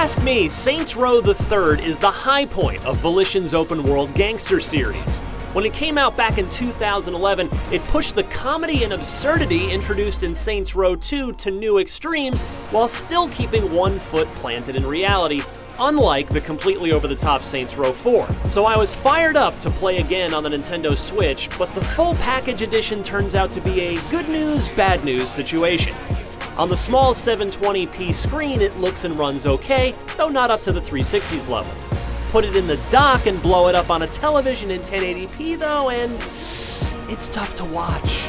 ask me, Saints Row the Third is the high point of Volition's open-world gangster series. When it came out back in 2011, it pushed the comedy and absurdity introduced in Saints Row 2 to new extremes while still keeping one foot planted in reality, unlike the completely over-the-top Saints Row 4. So I was fired up to play again on the Nintendo Switch, but the full package edition turns out to be a good news, bad news situation. On the small 720p screen, it looks and runs okay, though not up to the 360's level. Put it in the dock and blow it up on a television in 1080p though, and it's tough to watch.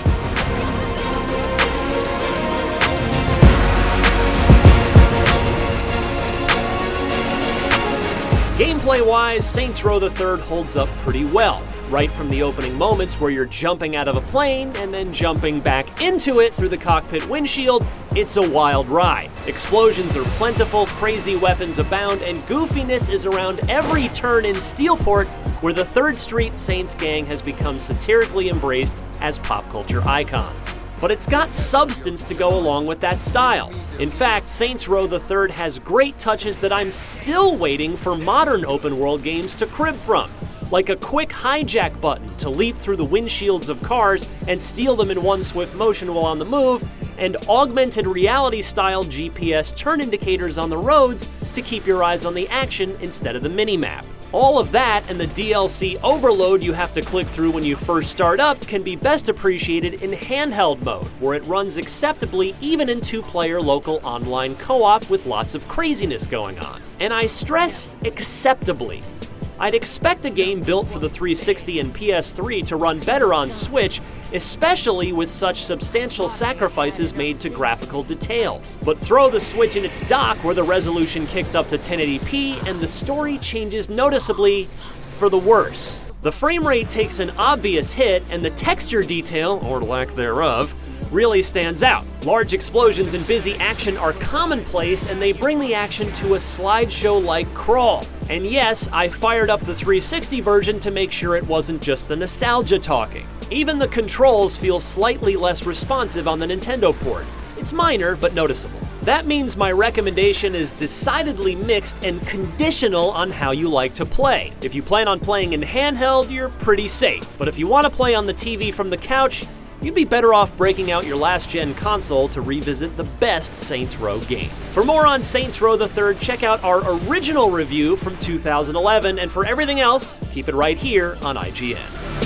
Gameplay-wise, Saints Row the Third holds up pretty well. Right from the opening moments where you're jumping out of a plane and then jumping back into it through the cockpit windshield, it's a wild ride. Explosions are plentiful, crazy weapons abound, and goofiness is around every turn in Steelport, where the 3rd Street Saints gang has become satirically embraced as pop culture icons. But it's got substance to go along with that style. In fact, Saints Row the Third has great touches that I'm still waiting for modern open-world games to crib from, like a quick hijack button to leap through the windshields of cars and steal them in one swift motion while on the move, and augmented reality-style GPS turn indicators on the roads to keep your eyes on the action instead of the minimap. All of that and the DLC overload you have to click through when you first start up can be best appreciated in handheld mode, where it runs acceptably even in 2-player local online co-op with lots of craziness going on. And I stress acceptably. I'd expect a game built for the 360 and PS3 to run better on Switch, especially with such substantial sacrifices made to graphical detail. But throw the Switch in its dock where the resolution kicks up to 1080p and the story changes noticeably for the worse. The frame rate takes an obvious hit, and the texture detail, or lack thereof, really stands out. Large explosions and busy action are commonplace, and they bring the action to a slideshow-like crawl. And yes, I fired up the 360 version to make sure it wasn't just the nostalgia talking. Even the controls feel slightly less responsive on the Nintendo port. It's minor, but noticeable. That means my recommendation is decidedly mixed and conditional on how you like to play. If you plan on playing in handheld, you're pretty safe. But if you want to play on the TV from the couch, you'd be better off breaking out your last-gen console to revisit the best Saints Row game. For more on Saints Row the Third, check out our original review from 2011, and for everything else, keep it right here on IGN.